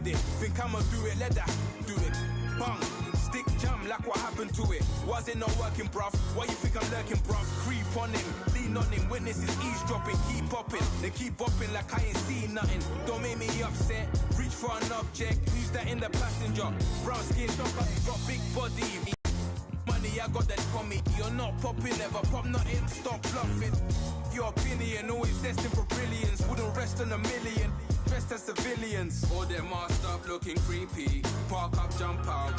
with it. Think I'ma do it, let that do it. Bang, stick jam like what happened to it. Was it not working, bruv? Why you think I'm lurking, bruv? Creep on him, lean on him, witnesses eavesdropping, keep popping. They keep bopping like I ain't seen nothing. Don't make me upset, reach for an object. Who's that in the passenger? Brown skin, got big body. Money, I got that for me. You're not popping, never pop nothing. Stop bluffing. Your opinion, always destined for brilliance. Wouldn't rest on a million, dressed as civilians. All them masked up looking creepy. Park up, jump out,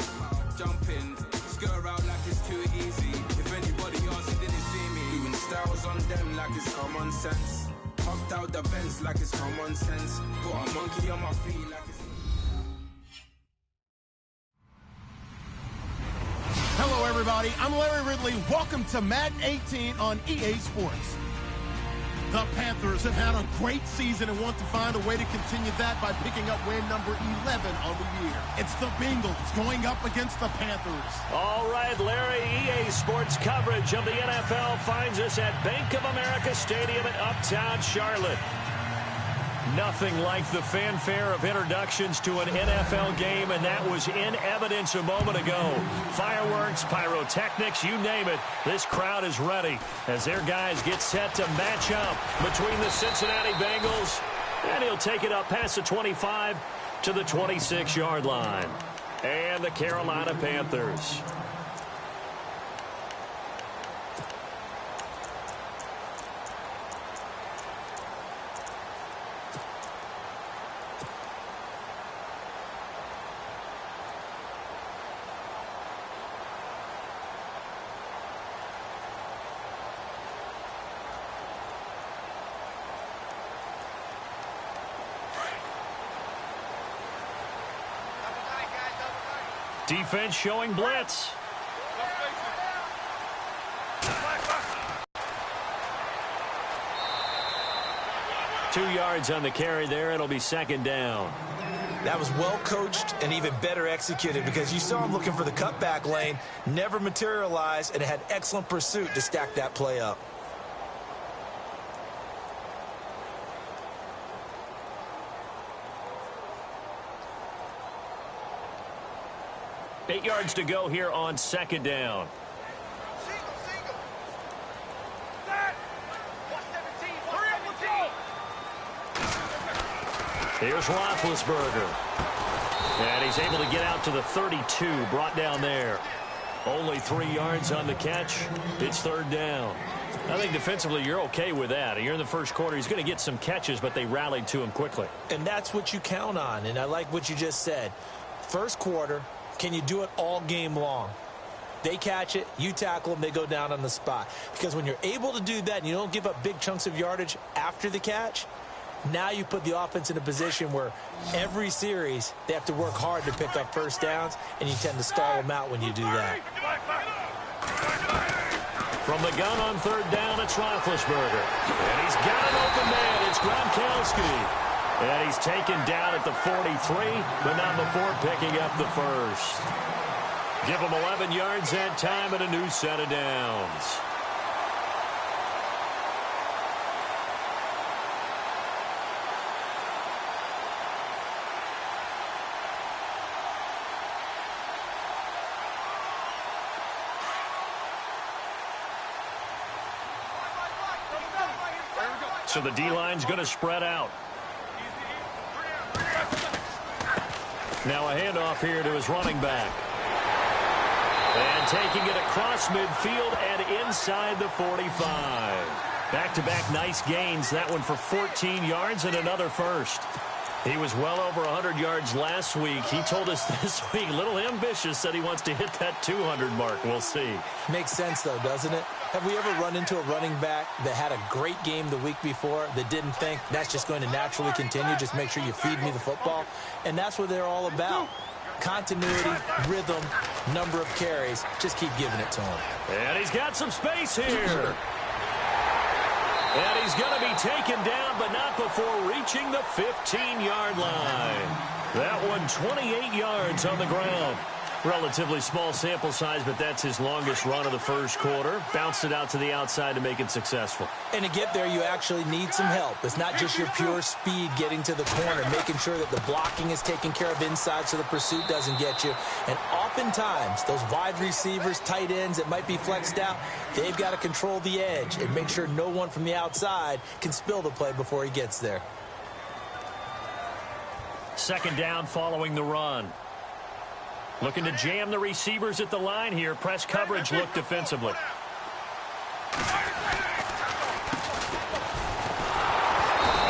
jump in. Skirt out like it's too easy. If anybody else didn't see me. Doing styles on them like it's common sense. Hopped out the Benz like it's common sense. Got a monkey on my feet like it's... Hello, everybody. I'm Larry Ridley. Welcome to Madden 18 on EA Sports. The Panthers have had a great season and want to find a way to continue that by picking up win number 11 on the year. It's the Bengals going up against the Panthers. All right, Larry, EA Sports coverage of the NFL finds us at Bank of America Stadium in Uptown Charlotte. Nothing like the fanfare of introductions to an NFL game, and that was in evidence a moment ago. Fireworks, pyrotechnics, you name it. This crowd is ready as their guys get set to match up between the Cincinnati Bengals, and he'll take it up past the 25 to the 26-yard line. And the Carolina Panthers. Defense showing blitz. 2 yards on the carry there. It'll be second down. That was well coached and even better executed because you saw him looking for the cutback lane, never materialized, and it had excellent pursuit to stack that play up. Eight yards to go here on second down. Here's Roethlisberger. And he's able to get out to the 32, brought down there. Only 3 yards on the catch. It's third down. I think defensively you're okay with that. You're in the first quarter. He's going to get some catches, but they rallied to him quickly. And that's what you count on, and I like what you just said. First quarter, can you do it all game long? They catch it, you tackle them, they go down on the spot. Because when you're able to do that and you don't give up big chunks of yardage after the catch, now you put the offense in a position where every series they have to work hard to pick up first downs, and you tend to stall them out when you do that. From the gun on third down, it's Roethlisberger. And he's got an open man. It's Gronkowski. And he's taken down at the 43, but not before picking up the first. Give him 11 yards that time and a new set of downs. So the D-line's going to spread out. Now a handoff here to his running back. And taking it across midfield and inside the 45. Back-to-back nice gains. That one for 14 yards and another first. He was well over 100 yards last week. He told us this week, a little ambitious, said he wants to hit that 200 mark. We'll see. Makes sense, though, doesn't it? Have we ever run into a running back that had a great game the week before that didn't think that's just going to naturally continue? Just make sure you feed me the football. And that's what they're all about. Continuity, rhythm, number of carries. Just keep giving it to him. And he's got some space here. And he's going to be taken down, but not before reaching the 15-yard line. That one 28 yards on the ground. Relatively small sample size, but that's his longest run of the first quarter. Bounced it out to the outside to make it successful. And to get there, you actually need some help. It's not just your pure speed getting to the corner, making sure that the blocking is taken care of inside so the pursuit doesn't get you. And oftentimes, those wide receivers, tight ends that might be flexed out, they've got to control the edge and make sure no one from the outside can spill the play before he gets there. Second down following the run. Looking to jam the receivers at the line here. Press coverage look defensively.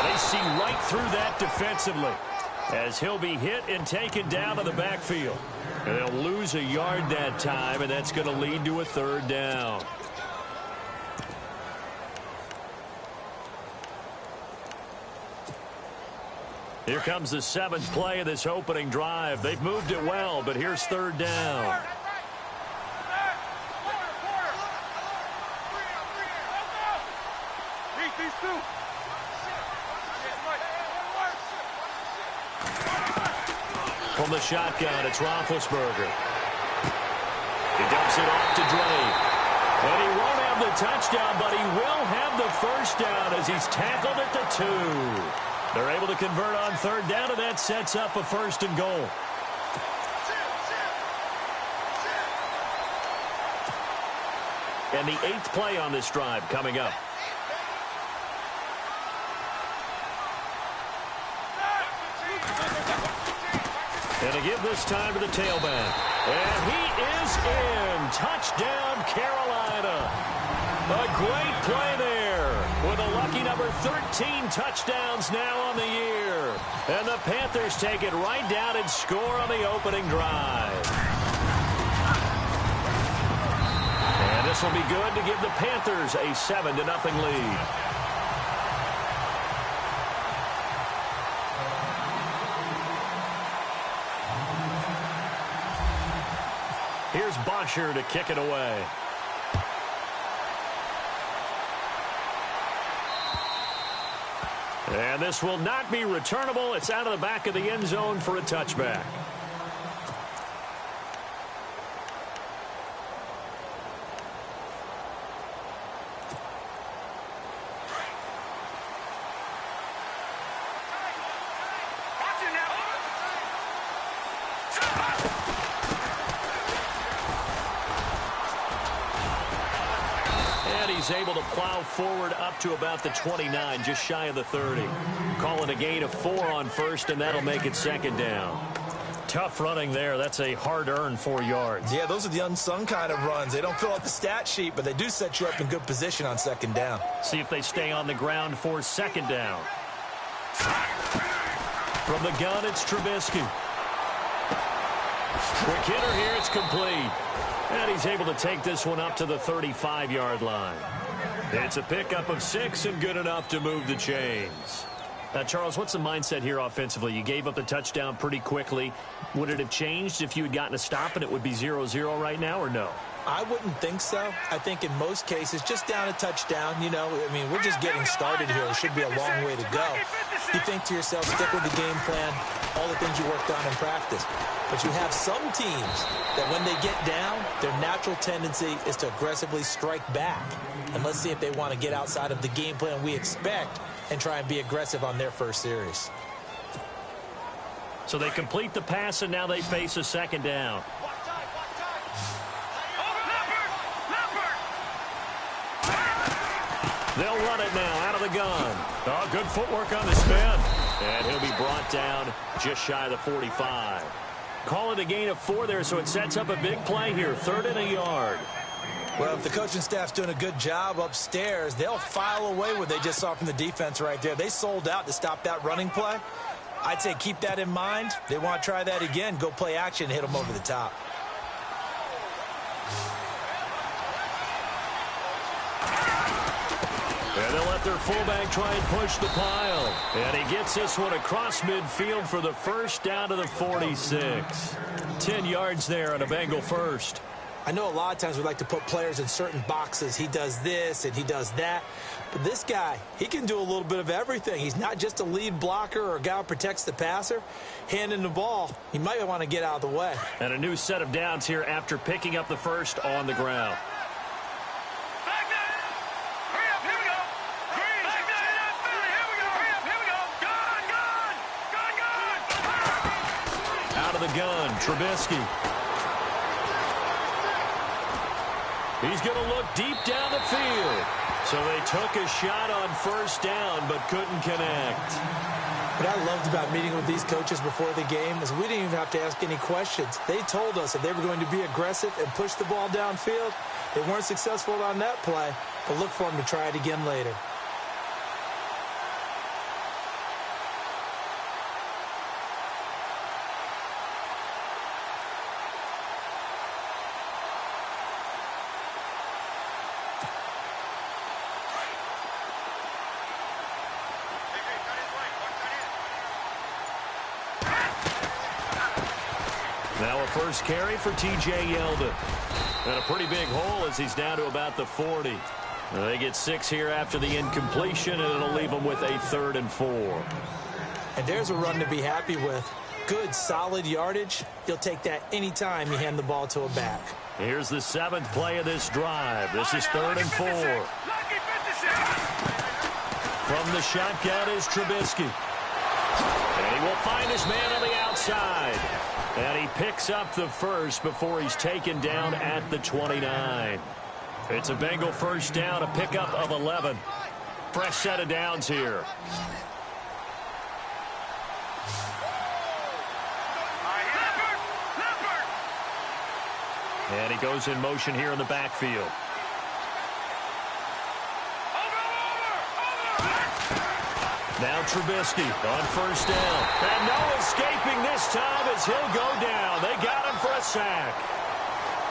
They see right through that defensively as he'll be hit and taken down to the backfield. And they'll lose a yard that time, and that's going to lead to a third down. Here comes the 7th play of this opening drive. They've moved it well, but here's third down. From the shotgun, it's Roethlisberger. He dumps it off to Drake. And he won't have the touchdown, but he will have the first down as he's tackled at the 2. They're able to convert on third down, and that sets up a 1st and goal. And the 8th play on this drive coming up. And to give this time to the tailback. And he is in. Touchdown, Carolina. A great play there with a lucky number 13 touchdowns now on the year. And the Panthers take it right down and score on the opening drive. And this will be good to give the Panthers a 7-0 lead. Here's Bosher to kick it away. And this will not be returnable. It's out of the back of the end zone for a touchback. Able to plow forward up to about the 29, just shy of the 30. Call it a gain of 4 on first, and that'll make it 2nd down. Tough running there. That's a hard-earned 4 yards. Yeah, those are the unsung kind of runs. They don't fill out the stat sheet, but they do set you up in good position on 2nd down. See if they stay on the ground for 2nd down. From the gun, it's Trubisky. Quick hitter here. It's complete. And he's able to take this one up to the 35-yard line. It's a pickup of 6 and good enough to move the chains. Now, Charles, what's the mindset here offensively? You gave up the touchdown pretty quickly. Would it have changed if you had gotten a stop and it would be 0-0 right now, or no? I wouldn't think so. I think in most cases, just down a touchdown, you know, I mean, we're just getting started here. It should be a long way to go. You think to yourself, stick with the game plan, all the things you worked on in practice. But you have some teams that when they get down, their natural tendency is to aggressively strike back. And let's see if they want to get outside of the game plan we expect and try and be aggressive on their first series. So they complete the pass, and now they face a 2nd down. They'll run it now out of the gun. Oh, good footwork on the spin. And he'll be brought down just shy of the 45. Call it a gain of 4 there, so it sets up a big play here. 3rd and a yard. Well, if the coaching staff's doing a good job upstairs, they'll file away what they just saw from the defense right there. They sold out to stop that running play. I'd say keep that in mind. They want to try that again. Go play action, hit them over the top. And they'll let their fullback try and push the pile. And he gets this one across midfield for the first down to the 46. 10 yards there on a Bengal first. I know a lot of times we like to put players in certain boxes. He does this and he does that. But this guy, he can do a little bit of everything. He's not just a lead blocker or a guy who protects the passer. Handing the ball, he might want to get out of the way. And a new set of downs here after picking up the first on the ground. Out of the gun, Trubisky. He's going to look deep down the field. So they took a shot on first down, but couldn't connect. What I loved about meeting with these coaches before the game is we didn't even have to ask any questions. They told us if they were going to be aggressive and push the ball downfield. They weren't successful on that play, but look for them to try it again later. Now a first carry for T.J. Yeldon. And a pretty big hole as he's down to about the 40. They get 6 here after the incompletion, and it'll leave them with a 3rd and 4. And there's a run to be happy with. Good, solid yardage. You'll take that anytime you hand the ball to a back. Here's the 7th play of this drive. This is 3rd and 4. From the shotgun is Trubisky. And he will find his man on the outside. And he picks up the first before he's taken down at the 29. It's a Bengal first down, a pickup of 11. Fresh set of downs here. And he goes in motion here in the backfield. Now Trubisky on first down. And no escaping this time as he'll go down. They got him for a sack.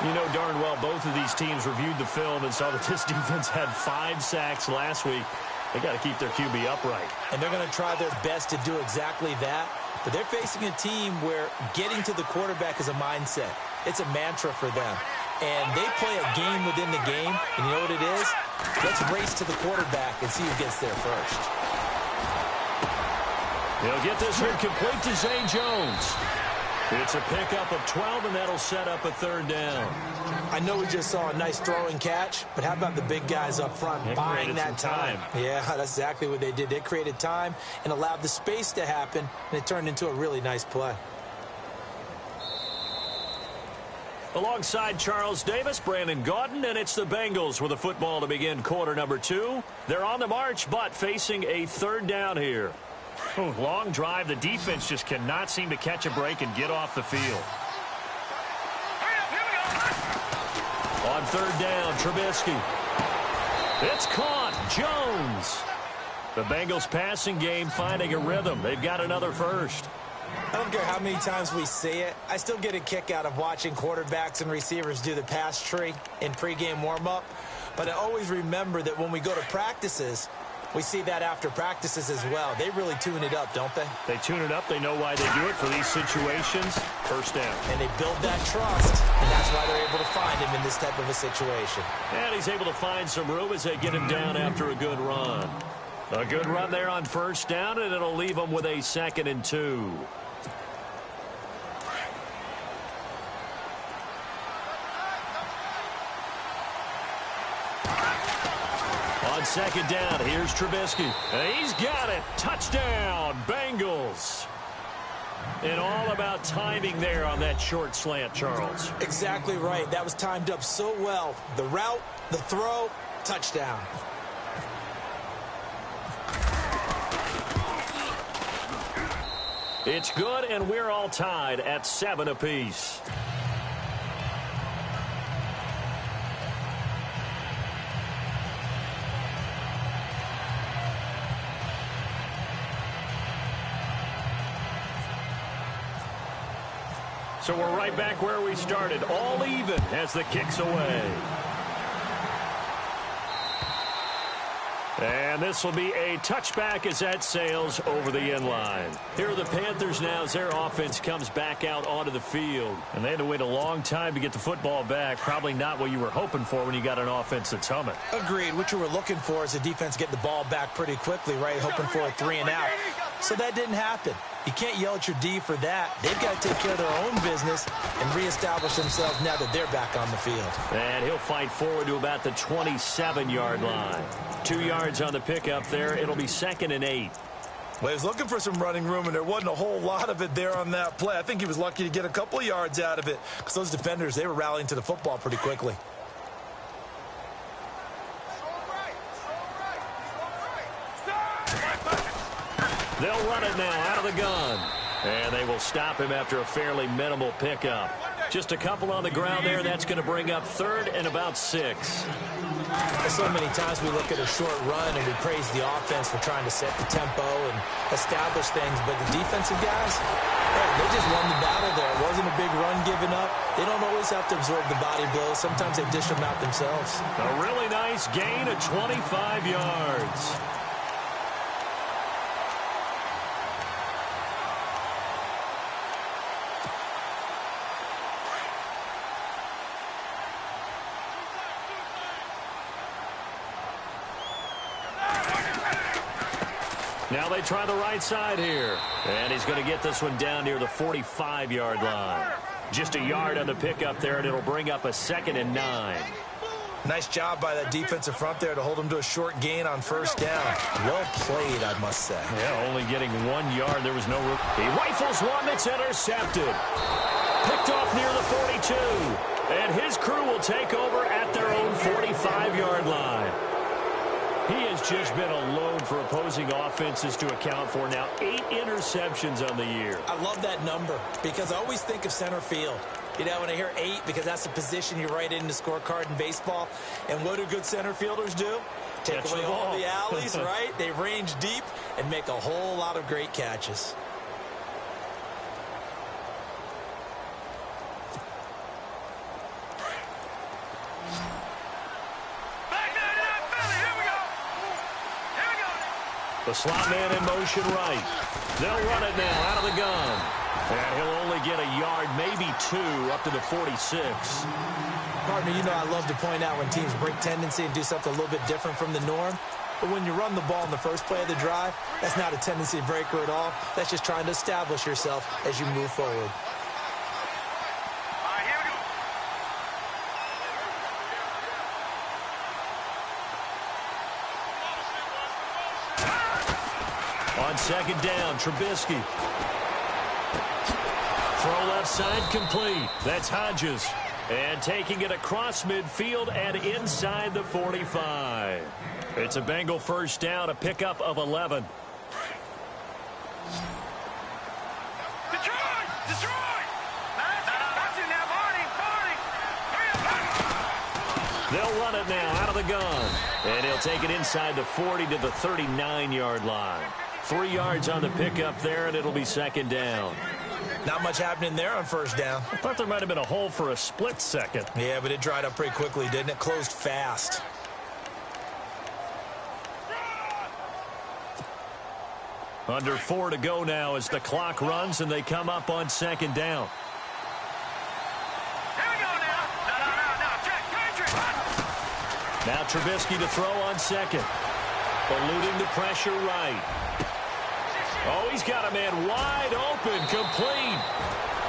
You know darn well both of these teams reviewed the film and saw that this defense had 5 sacks last week. They got to keep their QB upright. And they're going to try their best to do exactly that. But they're facing a team where getting to the quarterback is a mindset. It's a mantra for them. And they play a game within the game. And you know what it is? Let's race to the quarterback and see who gets there first. He'll get this one complete to Zay Jones. It's a pickup of 12, and that'll set up a 3rd down. I know we just saw a nice throw and catch, but how about the big guys up front buying that time? Yeah, that's exactly what they did. They created time and allowed the space to happen, and it turned into a really nice play. Alongside Charles Davis, Brandon Gaudin, and it's the Bengals with a football to begin quarter number 2. They're on the march, but facing a 3rd down here. Oh, long drive. The defense just cannot seem to catch a break and get off the field. On 3rd down, Trubisky. It's caught. Jones. The Bengals passing game finding a rhythm. They've got another first. I don't care how many times we see it. I still get a kick out of watching quarterbacks and receivers do the pass tree in pregame warm-up. But I always remember that when we go to practices, we see that after practices as well. They really tune it up, don't they? They tune it up. They know why they do it for these situations. First down. And they build that trust, and that's why they're able to find him in this type of a situation. And he's able to find some room as they get him down after a good run. A good run there on first down, and it'll leave him with a 2nd and 2. On 2nd down, here's Trubisky. He's got it. Touchdown, Bengals. And all about timing there on that short slant, Charles. Exactly right. That was timed up so well. The route, the throw, touchdown. It's good, and we're all tied at 7 apiece. So we're right back where we started, all even as the kick's away. And this will be a touchback as that sails over the end line. Here are the Panthers now as their offense comes back out onto the field. And they had to wait a long time to get the football back. Probably not what you were hoping for when you got an offense that's humming. Agreed. What you were looking for is the defense getting the ball back pretty quickly, right? Hoping for a 3-and-out. So that didn't happen. You can't yell at your D for that. They've got to take care of their own business and reestablish themselves now that they're back on the field. And he'll fight forward to about the 27-yard line. 2 yards on the pickup there. It'll be 2nd and 8. Well, he was looking for some running room, and there wasn't a whole lot of it there on that play. I think he was lucky to get a couple of yards out of it because those defenders, they were rallying to the football pretty quickly. They'll run it now out of the gun. And they will stop him after a fairly minimal pickup. Just a couple on the ground there. That's going to bring up 3rd and about 6. So many times we look at a short run and we praise the offense for trying to set the tempo and establish things. But the defensive guys, they just won the battle there. It wasn't a big run given up. They don't always have to absorb the body blows. Sometimes they dish them out themselves. A really nice gain of 25 yards. Now they try the right side here. And he's going to get this one down near the 45-yard line. Just a yard on the pickup there, and it'll bring up a 2nd and 9. Nice job by that defensive front there to hold him to a short gain on 1st down. Well played, I must say. Yeah, only getting 1 yard. There was no room. He rifles one that's intercepted. Picked off near the 42. And his crew will take over at their own 45-yard line. He has just been a load for opposing offenses to account for now. 8 interceptions on the year. I love that number because I always think of center field. You know, when I hear 8, because that's the position you write in the scorecard in baseball. And what do good center fielders do? Take away all the alleys, right? They range deep and make a whole lot of great catches. The slot man in motion right. They'll run it now out of the gun. And he'll only get a yard, maybe 2, up to the 46. Partner, you know I love to point out when teams break tendency and do something a little bit different from the norm. But when you run the ball in the first play of the drive, that's not a tendency breaker at all. That's just trying to establish yourself as you move forward. On 2nd down, Trubisky. Throw left side complete. That's Hodges. And taking it across midfield and inside the 45. It's a Bengal 1st down, a pickup of 11. They'll run it now out of the gun. And he'll take it inside the 40 to the 39-yard line. 3 yards on the pickup there, and it'll be 2nd down. Not much happening there on 1st down. I thought there might have been a hole for a split second. Yeah, but it dried up pretty quickly, didn't it? Closed fast. Under 4 to go now as the clock runs and they come up on 2nd down. Now Trubisky to throw on 2nd. Eluding the pressure right. Oh, he's got a man wide open, complete.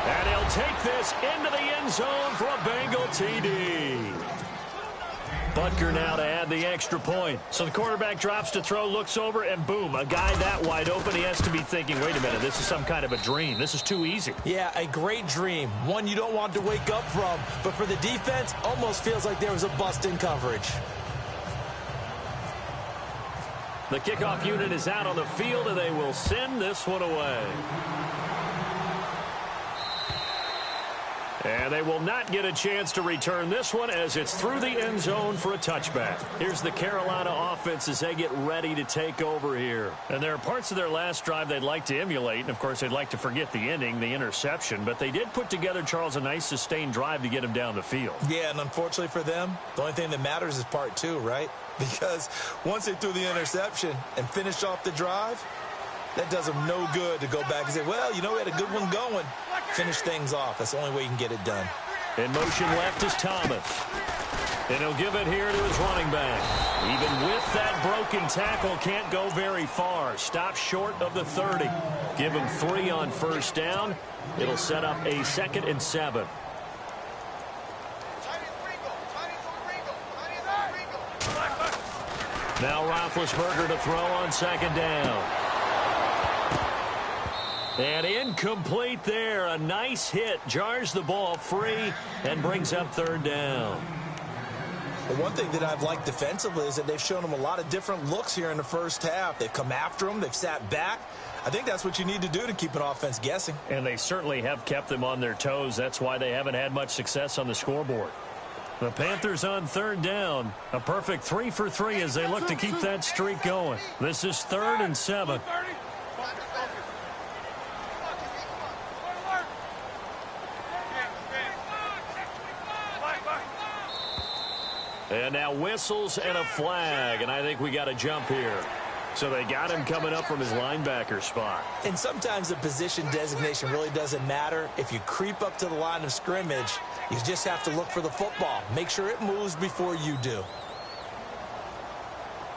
And he'll take this into the end zone for a Bengal TD. Butker now to add the extra point. So the quarterback drops to throw, looks over, and boom, a guy that wide open, he has to be thinking, wait a minute, this is some kind of a dream. This is too easy. Yeah, a great dream. One you don't want to wake up from. But for the defense, almost feels like there was a bust in coverage. The kickoff unit is out on the field, and they will send this one away. And they will not get a chance to return this one as it's through the end zone for a touchback. Here's the Carolina offense as they get ready to take over here. And there are parts of their last drive they'd like to emulate. And, of course, they'd like to forget the ending, the interception. But they did put together, Charles, a nice sustained drive to get him down the field. Yeah, and unfortunately for them, the only thing that matters is part two, right? Because once they threw the interception and finished off the drive, that does them no good to go back and say, well, you know, we had a good one going. Finish things off. That's the only way you can get it done. In motion left is Thomas. And he'll give it here to his running back. Even with that broken tackle, can't go very far. Stop short of the 30. Give him 3 on first down. It'll set up a 2nd and 7. Now Roethlisberger to throw on 2nd down. And incomplete there. A nice hit. Jars the ball free and brings up 3rd down. Well, one thing that I've liked defensively is that they've shown them a lot of different looks here in the first half. They've come after them. They've sat back. I think that's what you need to do to keep an offense guessing. And they certainly have kept them on their toes. That's why they haven't had much success on the scoreboard. The Panthers on 3rd down. A perfect 3 for 3 as they look to keep that streak going. This is 3rd and 7. And now whistles and a flag, and I think we got a jump here. So they got him coming up from his linebacker spot. And sometimes the position designation really doesn't matter. If you creep up to the line of scrimmage, you just have to look for the football. Make sure it moves before you do.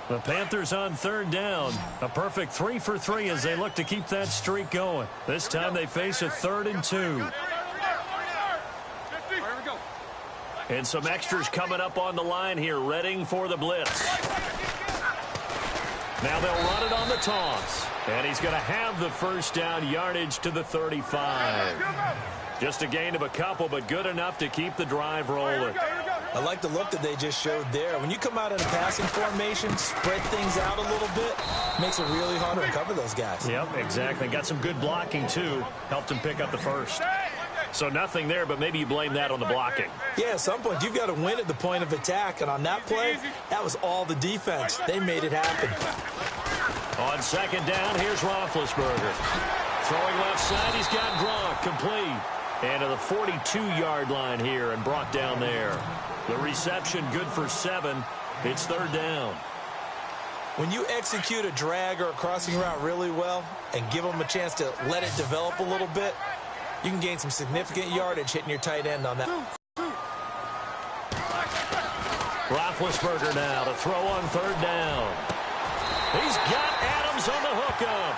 The Panthers on 3rd down. A perfect 3 for 3 as they look to keep that streak going. This time they face a 3rd and 2. And some extras coming up on the line here, readying for the blitz. Now they'll run it on the toss. And he's going to have the first down, yardage to the 35. Just a gain of a couple, but good enough to keep the drive rolling. I like the look that they just showed there. When you come out in a passing formation, spread things out a little bit, makes it really hard to cover those guys. Yep, exactly. Got some good blocking, too. Helped him pick up the first. So nothing there, but maybe you blame that on the blocking. Yeah, at some point, you've got to win at the point of attack. And on that play, that was all the defense. They made it happen. On 2nd down, here's Roethlisberger. Throwing left side, he's got Gronk complete. And to the 42-yard line here and brought down there. The reception good for 7. It's 3rd down. When you execute a drag or a crossing route really well and give them a chance to let it develop a little bit, you can gain some significant yardage hitting your tight end on that. Roethlisberger now to throw on 3rd down. He's got Adams on the hookup.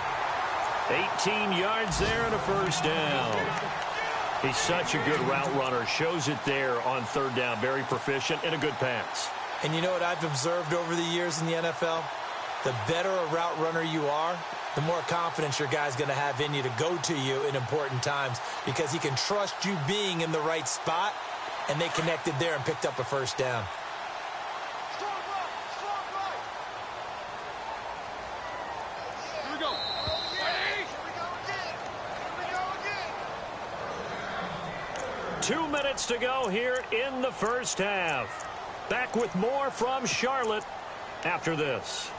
18 yards there and a first down. He's such a good route runner. Shows it there on 3rd down. Very proficient and a good pass. And you know what I've observed over the years in the NFL? The better a route runner you are, the more confidence your guy's going to have in you to go to you in important times because he can trust you being in the right spot, and they connected there and picked up a first down. Here we go. 2 minutes to go here in the first half. Back with more from Charlotte after this.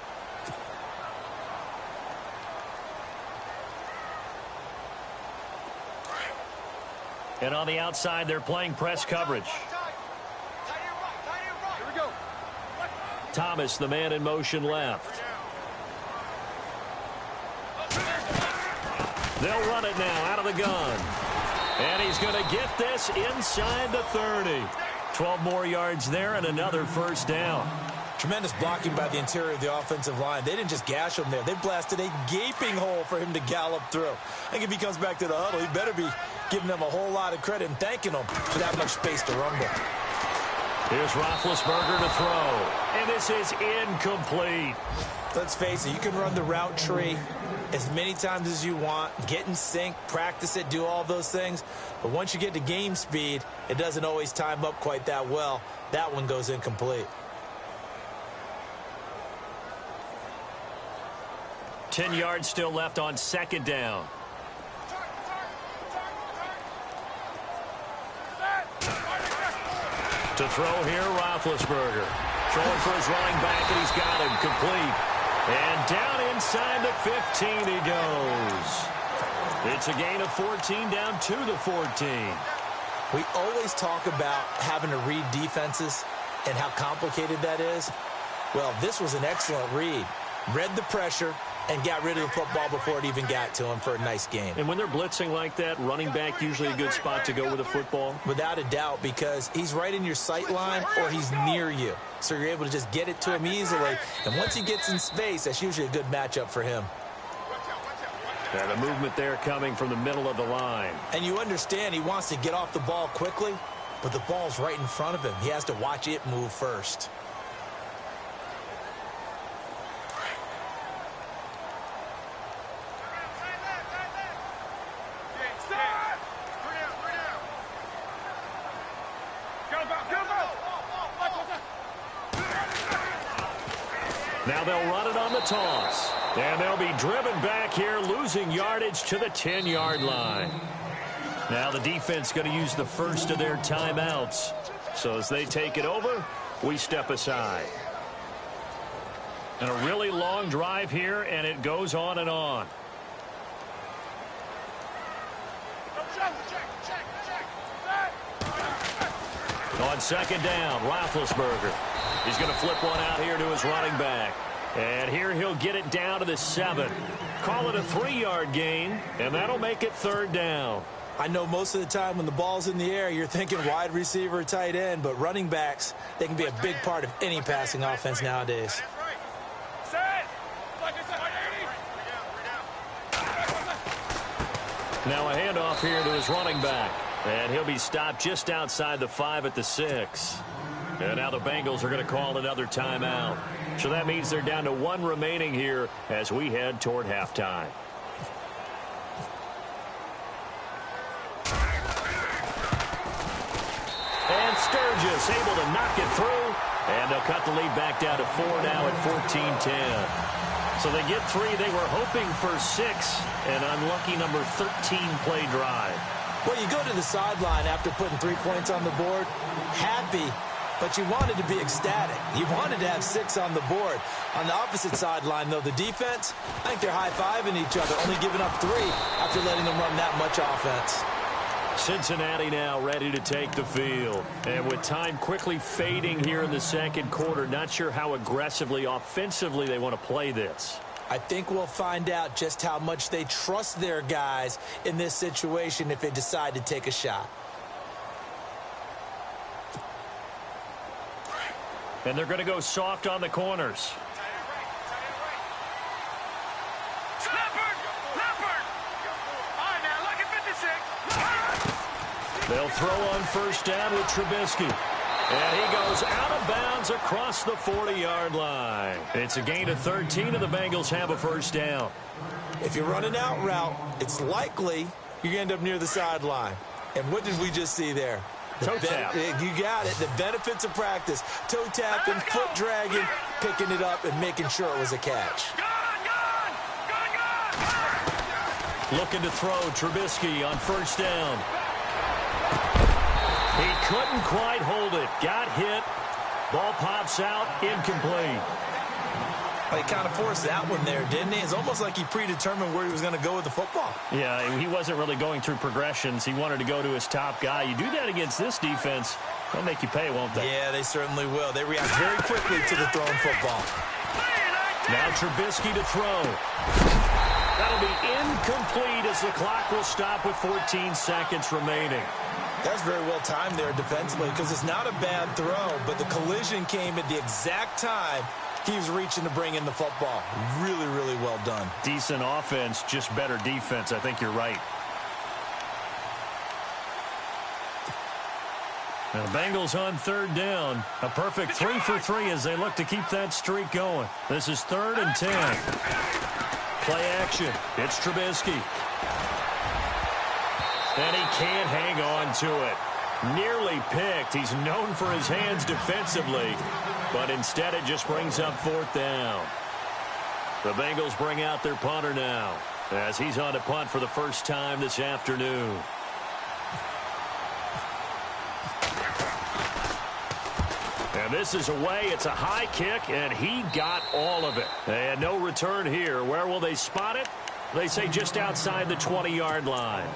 And on the outside, they're playing press coverage. Here we go. Thomas, the man in motion left. They'll run it now out of the gun. And he's going to get this inside the 30. 12 more yards there and another first down. Tremendous blocking by the interior of the offensive line. They didn't just gash him there. They blasted a gaping hole for him to gallop through. I think if he comes back to the huddle, he better be giving them a whole lot of credit and thanking them for that much space to rumble. Here's Roethlisberger to throw. And this is incomplete. Let's face it, you can run the route tree as many times as you want, get in sync, practice it, do all those things. But once you get to game speed, it doesn't always time up quite that well. That one goes incomplete. 10 yards still left on 2nd down. To throw here, Roethlisberger. Throwing for his running back, and he's got him complete. And down inside the 15 he goes. It's a gain of 14 down to the 14. We always talk about having to read defenses and how complicated that is. Well, this was an excellent read. Read the pressure and got rid of the football before it even got to him for a nice game. And when they're blitzing like that, running back usually a good spot to go with the football? Without a doubt, because he's right in your sight line or he's near you. So you're able to just get it to him easily. And once he gets in space, that's usually a good matchup for him. And the movement there coming from the middle of the line. And you understand he wants to get off the ball quickly, but the ball's right in front of him. He has to watch it move first. Now they'll run it on the toss. And they'll be driven back here, losing yardage to the 10-yard line. Now the defense going to use the first of their timeouts. So as they take it over, we step aside. And a really long drive here, and it goes on and on. On second down, Roethlisberger. He's going to flip one out here to his running back. And here he'll get it down to the 7. Call it a 3-yard gain, and that'll make it third down. I know most of the time when the ball's in the air, you're thinking wide receiver, tight end, but running backs, they can be a big part of any passing offense nowadays. Now a handoff here to his running back. And he'll be stopped just outside the 5 at the 6. And now the Bengals are going to call another timeout. So that means they're down to 1 remaining here as we head toward halftime. And Sturgis able to knock it through. And they'll cut the lead back down to 4 now at 14-10. So they get 3. They were hoping for 6. An unlucky number 13 play drive. Well, you go to the sideline after putting 3 points on the board, happy, but you wanted to be ecstatic. You wanted to have 6 on the board. On the opposite sideline, though, the defense, I think they're high-fiving each other, only giving up 3 after letting them run that much offense. Cincinnati now ready to take the field. And with time quickly fading here in the second quarter, not sure how aggressively, offensively they want to play this. I think we'll find out just how much they trust their guys in this situation if they decide to take a shot. And they're going to go soft on the corners. They'll throw on first down with Trubisky. And he goes out of bounds across the 40-yard line. It's a gain of 13, and the Bengals have a first down. If you're running out route, it's likely you end up near the sideline. And what did we just see there? Toe tap. You got it. The benefits of practice. Toe tapping, foot dragging, picking it up, and making sure it was a catch. Looking to throw Trubisky on first down. He couldn't quite hold it. Got hit. Ball pops out. Incomplete. Well, he kind of forced that one there, didn't he? It's almost like he predetermined where he was going to go with the football. Yeah, he wasn't really going through progressions. He wanted to go to his top guy. You do that against this defense, they'll make you pay, won't they? Yeah, they certainly will. They react very quickly to the thrown football. Now Trubisky to throw. That'll be incomplete as the clock will stop with 14 seconds remaining. That's very well timed there defensively because it's not a bad throw, but the collision came at the exact time he was reaching to bring in the football. Really, really well done. Decent offense, just better defense. I think you're right. Now the Bengals on third down. A perfect 3 for 3 as they look to keep that streak going. This is 3rd and 10. Play action. It's Trubisky. And he can't hang on to it. Nearly picked. He's known for his hands defensively, but instead it just brings up 4th down. The Bengals bring out their punter now as he's on to punt for the first time this afternoon. this is away. It's a high kick, and he got all of it. And no return here. Where will they spot it? They say just outside the 20-yard line.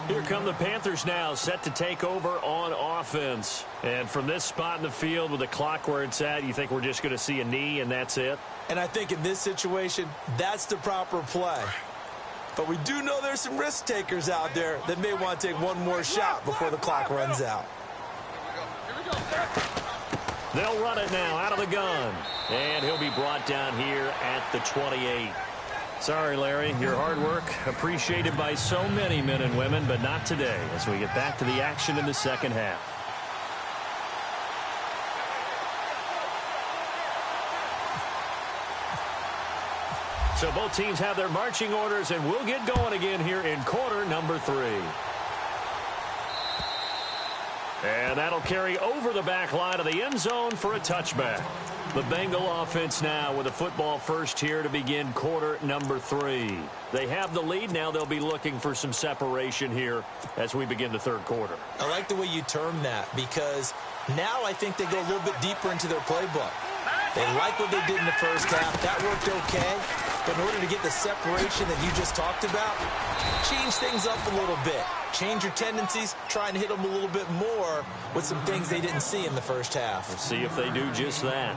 Here come the Panthers now, set to take over on offense. And from this spot in the field with the clock where it's at, you think we're just going to see a knee and that's it? And I think in this situation, that's the proper play. But we do know there's some risk takers out there that may want to take one more shot before the clock runs out. They'll run it now out of the gun. And he'll be brought down here at the 28. Sorry, Larry, your hard work appreciated by so many men and women, but not today as we get back to the action in the second half. So both teams have their marching orders, and we'll get going again here in quarter number 3. And that'll carry over the back line of the end zone for a touchback. The Bengal offense now with a football first here to begin quarter number 3. They have the lead. Now they'll be looking for some separation here as we begin the third quarter. I like the way you term that because now I think they go a little bit deeper into their playbook. They like what they did in the first half. That worked okay. But in order to get the separation that you just talked about, change things up a little bit. Change your tendencies, try and hit them a little bit more with some things they didn't see in the first half. Let's see if they do just that.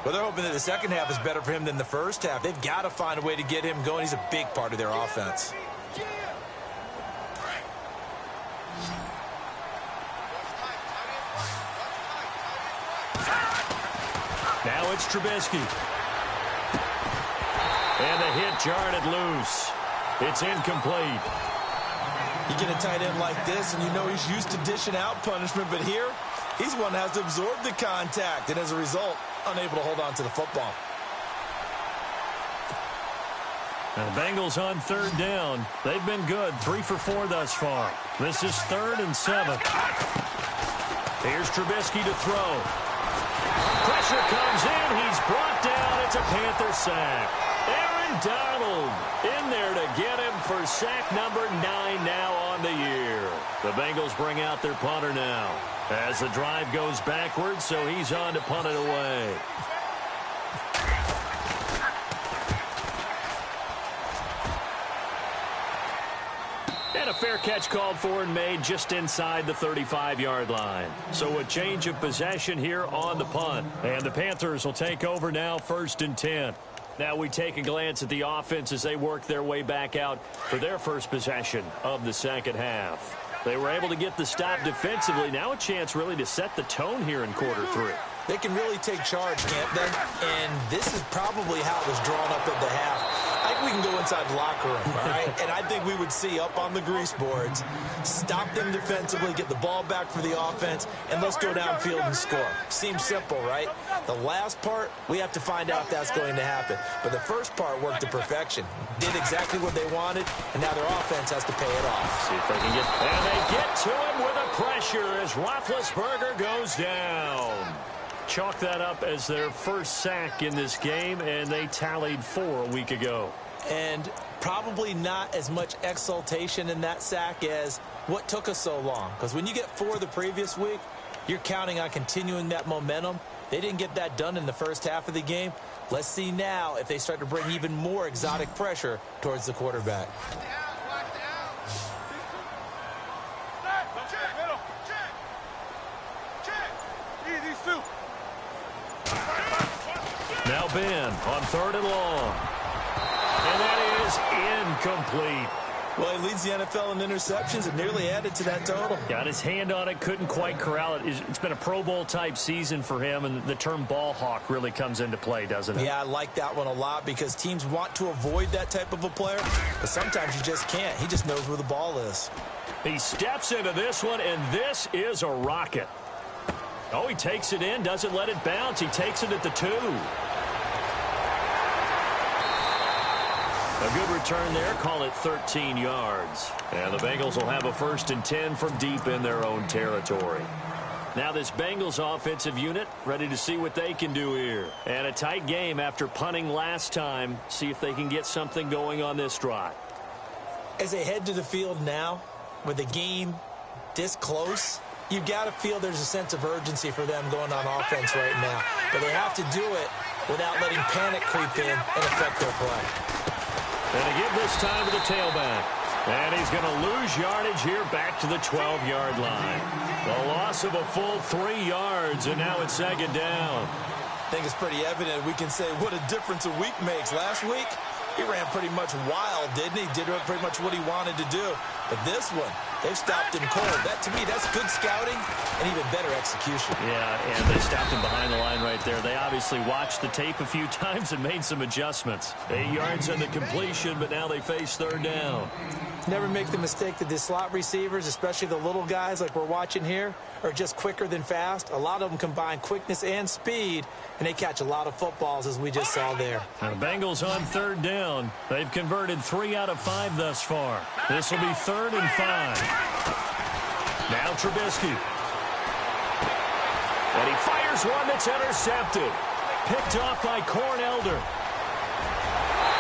Well, they're hoping that the second half is better for him than the first half. They've got to find a way to get him going. He's a big part of their offense. Now it's Trubisky. And the hit jarred it loose. It's incomplete. You get a tight end like this, and you know he's used to dishing out punishment, but here, he's one that has to absorb the contact, and as a result, unable to hold on to the football. And the Bengals on third down. They've been good, 3 for 4 thus far. This is 3rd and 7. Here's Trubisky to throw. Pressure comes in. He's brought down. It's a Panther sack. Aaron Donald in there to get him for sack number 9 now on the year. The Bengals bring out their punter now as the drive goes backwards, so he's on to punt it away. And a fair catch called for and made just inside the 35-yard line. So a change of possession here on the punt. And the Panthers will take over now, 1st and 10. Now we take a glance at the offense as they work their way back out for their first possession of the second half. They were able to get the stop defensively. Now a chance really to set the tone here in quarter 3. They can really take charge, can't they? And this is probably how it was drawn up at the half. I think we can go inside the locker room, all right? And I think we would see up on the grease boards, stop them defensively, get the ball back for the offense, and let's go downfield and score. Seems simple, right? The last part, we have to find out if that's going to happen. But the first part worked to perfection. Did exactly what they wanted, and now their offense has to pay it off. See if they can get... And they get to him with a pressure as Roethlisberger goes down. Chalk that up as their first sack in this game, and they tallied 4 a week ago. And probably not as much exultation in that sack as what took us so long. Because when you get 4 the previous week, you're counting on continuing that momentum. They didn't get that done in the first half of the game. Let's see now if they start to bring even more exotic pressure towards the quarterback. Now Ben on 3rd and long. And that is incomplete. Well, he leads the NFL in interceptions and nearly added to that total. Got his hand on it, couldn't quite corral it. It's been a Pro Bowl-type season for him, and the term ball hawk really comes into play, doesn't it? Yeah, I like that one a lot because teams want to avoid that type of a player, but sometimes you just can't. He just knows where the ball is. He steps into this one, and this is a rocket. Oh, he takes it in, doesn't let it bounce. He takes it at the 2. A good return there, call it 13 yards. And the Bengals will have a 1st and 10 from deep in their own territory. Now this Bengals offensive unit ready to see what they can do here. And a tight game after punting last time. See if they can get something going on this drive. As they head to the field now, with the game this close, you've got to feel there's a sense of urgency for them going on offense right now. But they have to do it without letting panic creep in and affect their play. And to give this time to the tailback. And he's going to lose yardage here back to the 12-yard line. The loss of a full 3 yards, and now it's second down. I think it's pretty evident we can say what a difference a week makes. Last week, he ran pretty much wild, didn't he? Did pretty much what he wanted to do. But this one, they've stopped him cold. That, to me, that's good scouting and even better execution. Yeah, and they stopped him behind the line right there. They obviously watched the tape a few times and made some adjustments. 8 yards on the completion, but now they face third down. Never make the mistake that the slot receivers, especially the little guys like we're watching here, are just quicker than fast. A lot of them combine quickness and speed, and they catch a lot of footballs, as we just saw there. And the Bengals on third down. They've converted 3 out of 5 thus far. This will be 3rd and 5. Now Trubisky. And he fires one that's intercepted. Picked off by Corn Elder.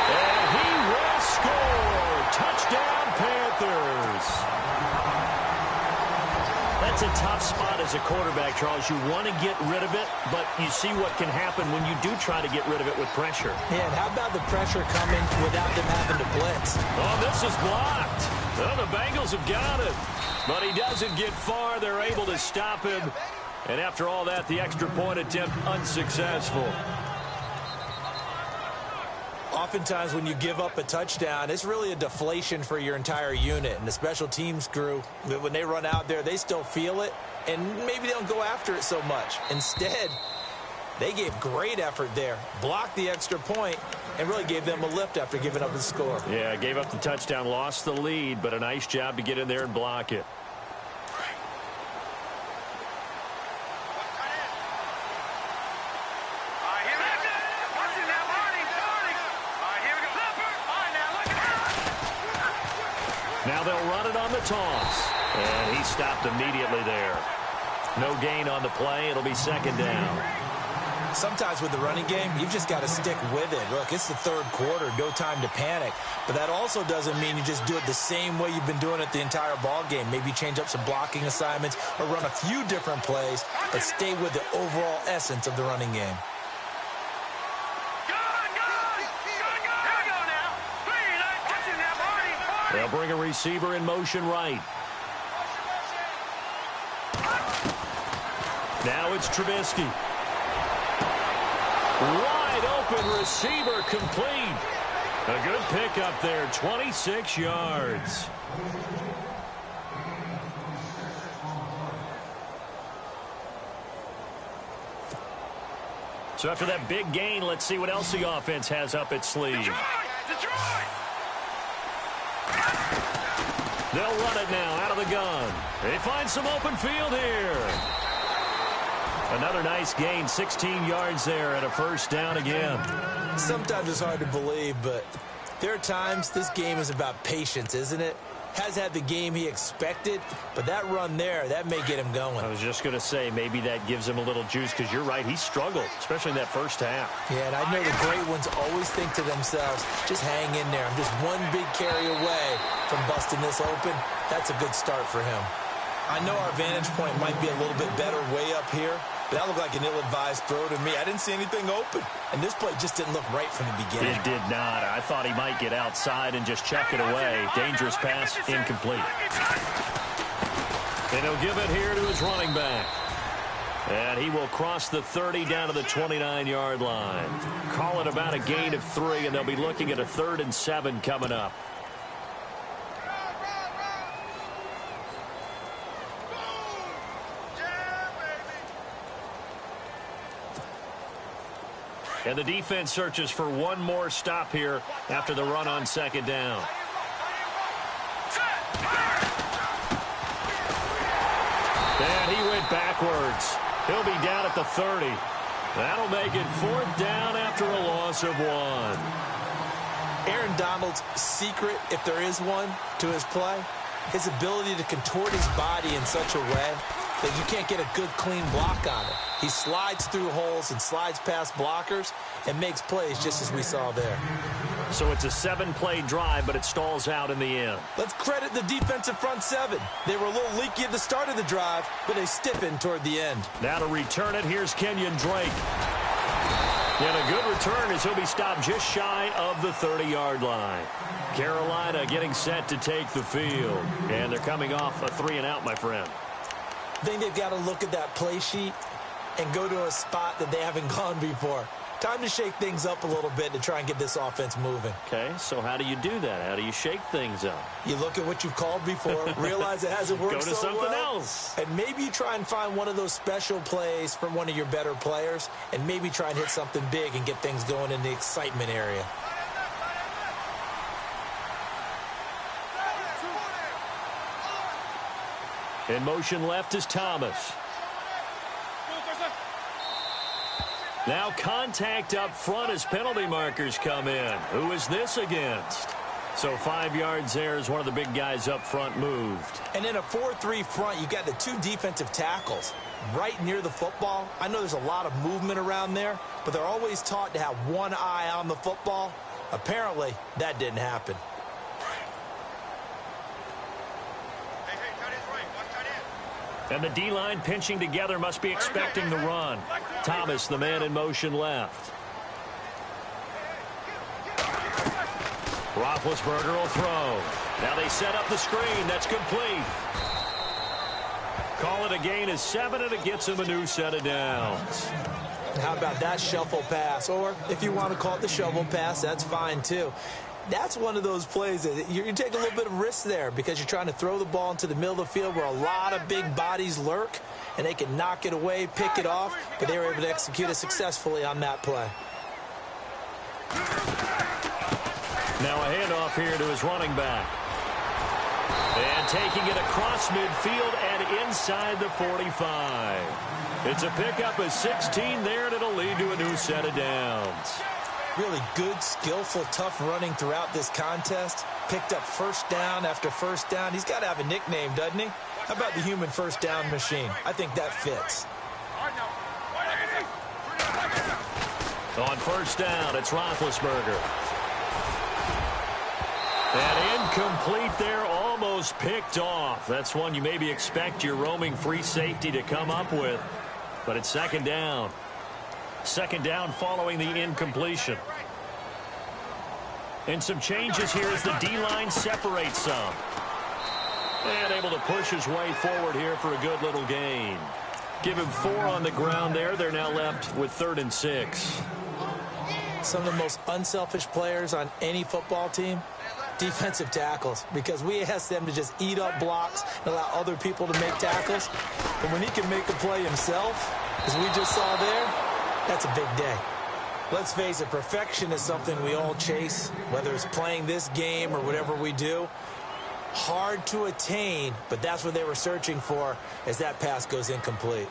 And he will score. Touchdown, Panthers. That's a tough spot as a quarterback, Charles. You want to get rid of it, but you see what can happen when you do try to get rid of it with pressure. Yeah, and how about the pressure coming without them having to blitz? Oh, this is blocked. Well, the Bengals have got it. But he doesn't get far. They're able to stop him. And after all that, the extra point attempt unsuccessful. Oftentimes when you give up a touchdown, it's really a deflation for your entire unit. And the special teams crew, when they run out there, they still feel it. And maybe they don't go after it so much. Instead, they gave great effort there, blocked the extra point, and really gave them a lift after giving up the score. Yeah, gave up the touchdown, lost the lead, but a nice job to get in there and block it. Now they'll run it on the toss. And he stopped immediately there. No gain on the play. It'll be second down. Sometimes with the running game, you've just got to stick with it. Look, it's the third quarter, no time to panic. But that also doesn't mean you just do it the same way you've been doing it the entire ball game. Maybe change up some blocking assignments or run a few different plays, but stay with the overall essence of the running game. They'll bring a receiver in motion right. Now it's Trubisky. Wide open receiver complete. A good pickup there, 26 yards. So after that big gain, let's see what else the offense has up its sleeve. Detroit! They'll run it now out of the gun. They find some open field here. Another nice gain, 16 yards there, and a first down again. Sometimes it's hard to believe, but there are times this game is about patience, isn't it? Has had the game he expected, but that run there, that may get him going. I was just going to say, maybe that gives him a little juice, because you're right, he struggled, especially in that first half. Yeah, and I know the great ones always think to themselves, just hang in there. I'm just one big carry away from busting this open. That's a good start for him. I know our vantage point might be a little bit better way up here, but that looked like an ill-advised throw to me. I didn't see anything open, and this play just didn't look right from the beginning. It did not. I thought he might get outside and just chuck it away. Dangerous pass, incomplete. And he'll give it here to his running back. And he will cross the 30 down to the 29-yard line. Call it about a gain of 3, and they'll be looking at a 3rd and 7 coming up. And the defense searches for one more stop here after the run on second down. And he went backwards. He'll be down at the 30. That'll make it 4th down after a loss of 1. Aaron Donald's secret, if there is one, to his play, his ability to contort his body in such a way that you can't get a good, clean block on it. He slides through holes and slides past blockers and makes plays just as we saw there. So it's a 7-play drive, but it stalls out in the end. Let's credit the defensive front seven. They were a little leaky at the start of the drive, but they stiffened toward the end. Now to return it, here's Kenyon Drake. And a good return as he'll be stopped just shy of the 30-yard line. Carolina getting set to take the field. And they're coming off a 3-and-out, my friend. I think they've got to look at that play sheet and go to a spot that they haven't gone before. Time to shake things up a little bit to try and get this offense moving. Okay, so how do you do that? How do you shake things up? You look at what you've called before, realize it hasn't worked so well. Go to something else. And maybe you try and find one of those special plays from one of your better players, and maybe try and hit something big and get things going in the excitement area. In motion left is Thomas. Now contact up front as penalty markers come in. Who is this against? So 5 yards there as one of the big guys up front moved. And in a 4-3 front, you got the 2 defensive tackles right near the football. I know there's a lot of movement around there, but they're always taught to have one eye on the football. Apparently, that didn't happen. And the D-line pinching together must be expecting the run. Thomas, the man in motion left. Roethlisberger will throw. Now they set up the screen. That's complete. Call it a gain of 7, and it gets him a new set of downs. How about that shuffle pass? Or if you want to call it the shovel pass, that's fine too. That's one of those plays that you take a little bit of risk there because you're trying to throw the ball into the middle of the field where a lot of big bodies lurk, and they can knock it away, pick it off, but they were able to execute it successfully on that play. Now a handoff here to his running back. And taking it across midfield and inside the 45. It's a pickup of 16 there, and it'll lead to a new set of downs. Really good, skillful, tough running throughout this contest. Picked up first down after first down. He's got to have a nickname, doesn't he? How about the human first down machine? I think that fits. On first down, it's Roethlisberger. And incomplete there, almost picked off. That's one you maybe expect your roaming free safety to come up with. But it's second down. Second down following the incompletion. And some changes here as the D-line separates some. And able to push his way forward here for a good little gain. Give him 4 on the ground there. They're now left with 3rd and 6. Some of the most unselfish players on any football team, defensive tackles, because we ask them to just eat up blocks and allow other people to make tackles. But when he can make a play himself, as we just saw there, that's a big day. Let's face it, perfection is something we all chase, whether it's playing this game or whatever we do. Hard to attain, but that's what they were searching for as that pass goes incomplete.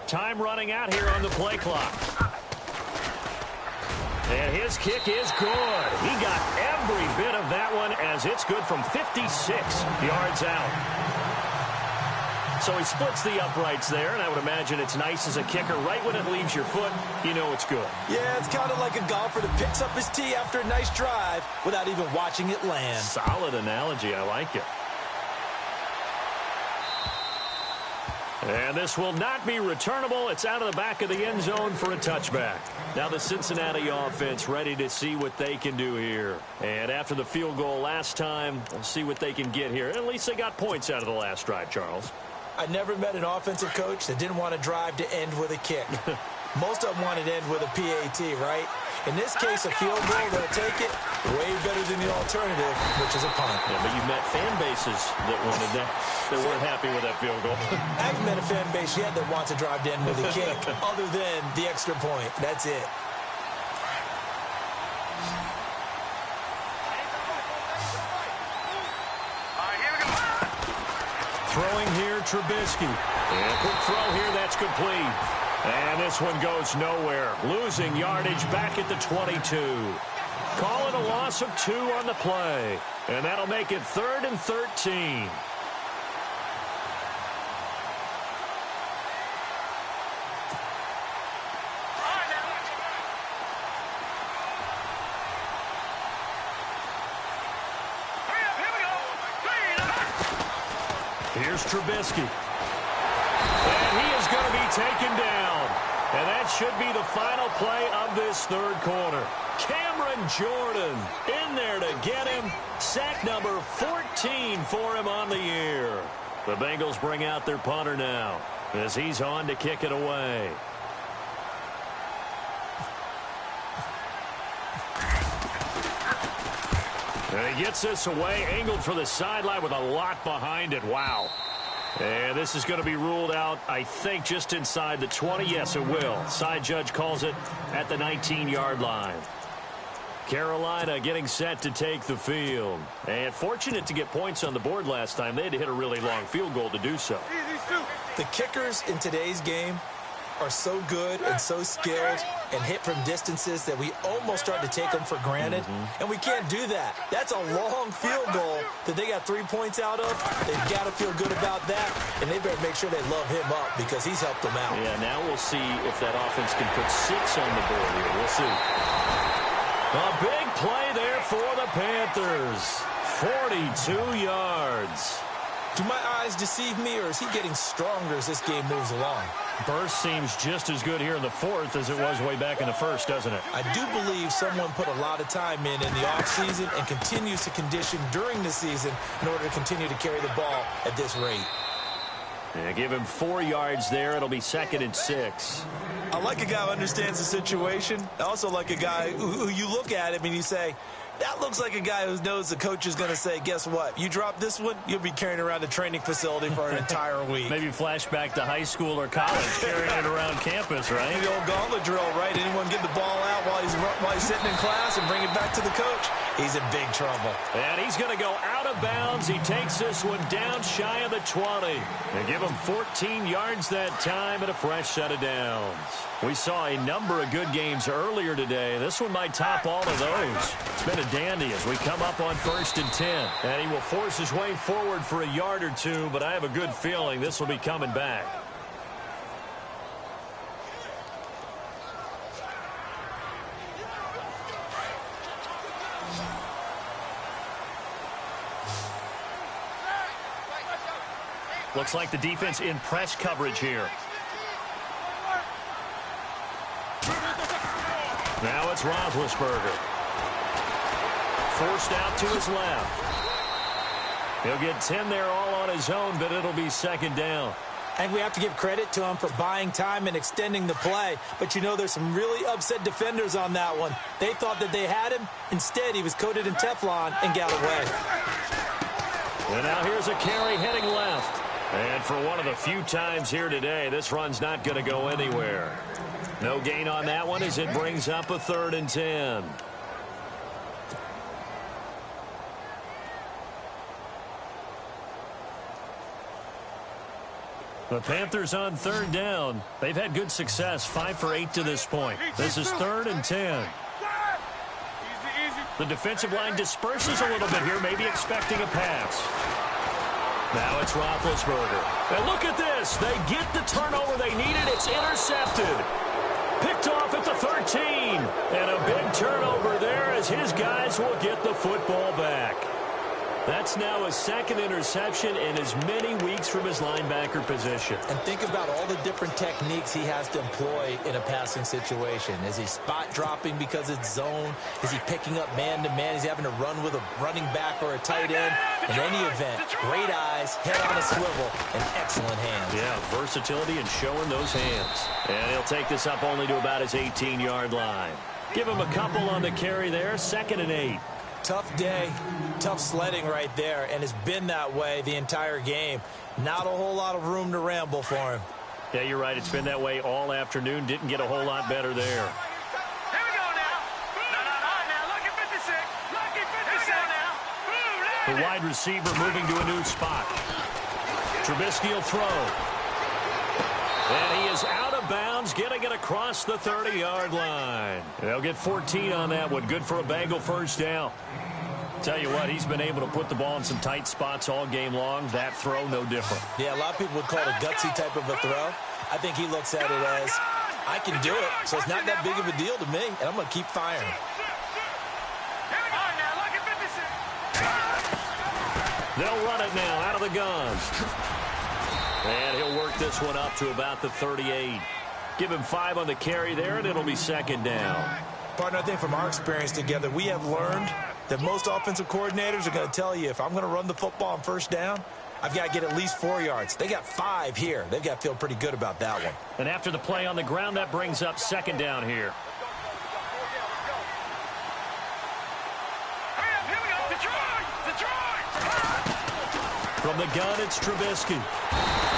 Time running out here on the play clock. And his kick is good. He got every bit of that one as it's good from 56 yards out. So he splits the uprights there, and I would imagine it's nice as a kicker. Right when it leaves your foot, you know it's good. Yeah, it's kind of like a golfer that picks up his tee after a nice drive without even watching it land. Solid analogy. I like it. And this will not be returnable. It's out of the back of the end zone for a touchback. Now the Cincinnati offense ready to see what they can do here. And after the field goal last time, we'll see what they can get here. At least they got points out of the last drive, Charles. I never met an offensive coach that didn't want to drive to end with a kick. Most of them wanted to end with a PAT, right? In this case, a field goal, they'll take it. Way better than the alternative, which is a punt. Yeah, but you've met fan bases that wanted that, that weren't happy with that field goal. I haven't met a fan base yet that wants to drive in with a kick other than the extra point. That's it. Throwing here, Trubisky. And quick throw here, that's complete. And this one goes nowhere. Losing yardage back at the 22. Call it a loss of 2 on the play. And that'll make it 3rd and 13. Here's Trubisky. And he is going to be taken down. And that should be the final play of this third quarter. Cameron Jordan in there to get him. Sack number 14 for him on the year. The Bengals bring out their punter now as he's on to kick it away. And he gets this away, angled for the sideline with a lot behind it. Wow. And this is going to be ruled out, I think, just inside the 20. Yes, it will. Side judge calls it at the 19-yard line. Carolina getting set to take the field. And fortunate to get points on the board last time. They had to hit a really long field goal to do so. The kickers in today's game are so good and so skilled and hit from distances that we almost start to take them for granted. And we can't do that. That's a long field goal that they got 3 points out of. They've got to feel good about that, and they better make sure they love him up because he's helped them out. Yeah, now we'll see if that offense can put 6 on the board here. We'll see. A big play there for the Panthers. 42 yards. Do my eyes deceive me, or is he getting stronger as this game moves along? Burst seems just as good here in the fourth as it was way back in the first, doesn't it? I do believe someone put a lot of time in the offseason and continues to condition during the season in order to continue to carry the ball at this rate. Yeah, give him 4 yards there. It'll be 2nd and 6. I like a guy who understands the situation. I also like a guy who you look at him and you say, that looks like a guy who knows the coach is going to say, guess what? You drop this one, you'll be carrying around the training facility for an entire week. Maybe flashback to high school or college, carrying it around campus, right? The old gauntlet drill, right? Anyone get the ball out while he's sitting in class and bring it back to the coach? He's in big trouble. And he's going to go out of bounds. He takes this one down shy of the 20. They give him 14 yards that time and a fresh set of downs. We saw a number of good games earlier today. This one might top all of those. It's been a dandy as we come up on 1st and 10. And he will force his way forward for a yard or two, but I have a good feeling this will be coming back. Looks like the defense in press coverage here. Now it's Roethlisberger. Forced out to his left. He'll get 10 there all on his own, but it'll be 2nd down. And we have to give credit to him for buying time and extending the play. But, you know, there's some really upset defenders on that one. They thought that they had him. Instead, he was coated in Teflon and got away. And now here's a carry heading left. And for one of the few times here today, this run's not going to go anywhere. No gain on that one as it brings up a 3rd and 10. The Panthers on 3rd down. They've had good success, 5 for 8 to this point. This is 3rd and 10. The defensive line disperses a little bit here, maybe expecting a pass. Now it's Roethlisberger. And look at this. They get the turnover they needed. It's intercepted. Picked off at the 13. And a big turnover there as his guys will get the football back. That's now a 2nd interception in as many weeks from his linebacker position. And think about all the different techniques he has to employ in a passing situation. Is he spot dropping because it's zone? Is he picking up man-to-man? Is he having to run with a running back or a tight end? In any event, great eyes, head on a swivel, and excellent hands. Yeah, versatility and showing those hands. And he'll take this up only to about his 18-yard line. Give him a couple on the carry there, 2nd and 8. Tough day, tough sledding right there, and it's been that way the entire game. Not a whole lot of room to ramble for him. Yeah, you're right. It's been that way all afternoon. Didn't get a whole lot better there. The wide receiver moving to a new spot. Trubisky will throw. And he is out of bounds, getting it across the 30-yard line. They'll get 14 on that one. Good for a Bengal first down. Tell you what, he's been able to put the ball in some tight spots all game long. That throw, no different. Yeah, a lot of people would call it a gutsy type of a throw. I think he looks at it as, I can do it, so it's not that big of a deal to me, and I'm going to keep firing. They'll run it now out of the gun. And he'll work this one up to about the 38. Give him 5 on the carry there, and it'll be second down. Partner, I think from our experience together, we have learned that most offensive coordinators are going to tell you, if I'm going to run the football on first down, I've got to get at least 4 yards. They got 5 here. They've got to feel pretty good about that one. And after the play on the ground, that brings up second down here. From the gun, it's Trubisky.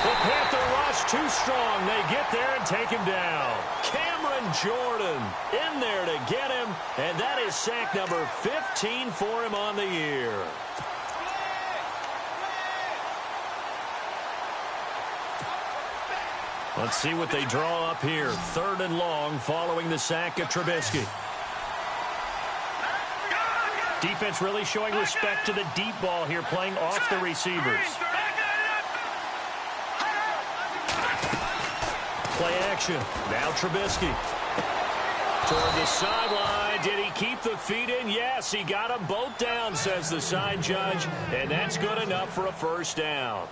The Panther rush too strong. They get there and take him down. Cameron Jordan in there to get him, and that is sack number 15 for him on the year. Let's see what they draw up here. 3rd and long following the sack of Trubisky. Defense really showing respect to the deep ball here, playing off the receivers. Play action. Now Trubisky. Toward the sideline. Did he keep the feet in? Yes, he got them both down, says the side judge. And that's good enough for a first down.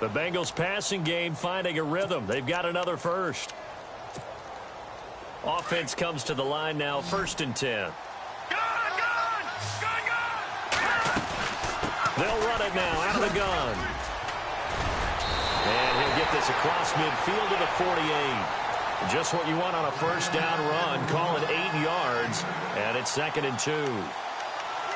The Bengals passing game finding a rhythm. They've got another first. Offense comes to the line now, 1st and 10. They'll run it now out of the gun. And he'll get this across midfield to the 48. Just what you want on a first down run. Call it 8 yards. And it's 2nd and 2.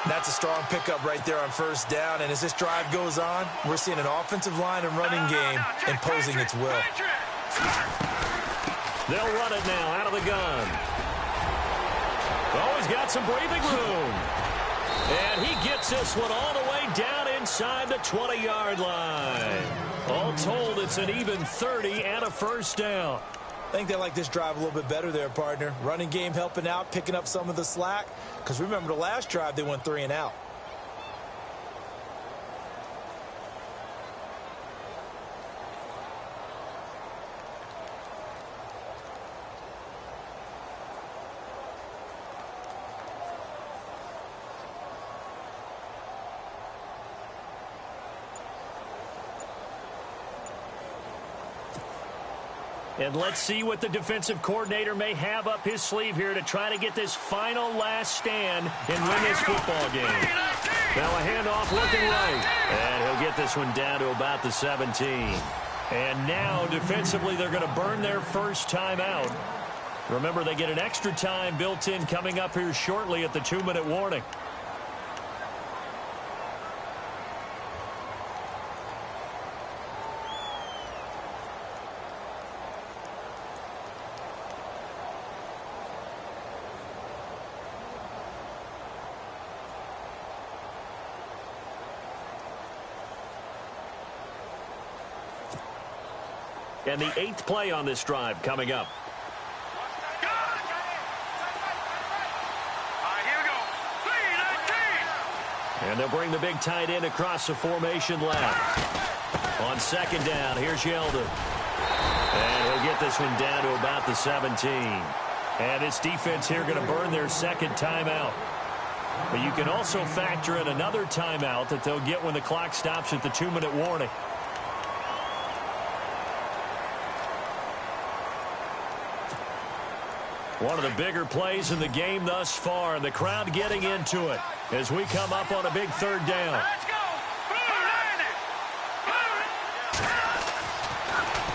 That's a strong pickup right there on first down. And as this drive goes on, we're seeing an offensive line and running game imposing its will. They'll run it now out of the gun. Oh, he's got some breathing room. And he gets this one all the way down inside the 20-yard line. All told, it's an even 30 and a first down. I think they like this drive a little bit better there, partner. Running game helping out, picking up some of the slack. Because remember, the last drive, they went 3 and out. And let's see what the defensive coordinator may have up his sleeve here to try to get this final last stand and win this football game. Now a handoff looking right. And he'll get this one down to about the 17. And now defensively they're going to burn their first timeout. Remember, they get an extra time built in coming up here shortly at the 2-minute warning. And the 8th play on this drive coming up. And they'll bring the big tight end across the formation left. On 2nd down, here's Yeldon. And he'll get this one down to about the 17. And this defense here going to burn their 2nd timeout. But you can also factor in another timeout that they'll get when the clock stops at the 2-minute warning. One of the bigger plays in the game thus far, and the crowd getting into it as we come up on a big 3rd down.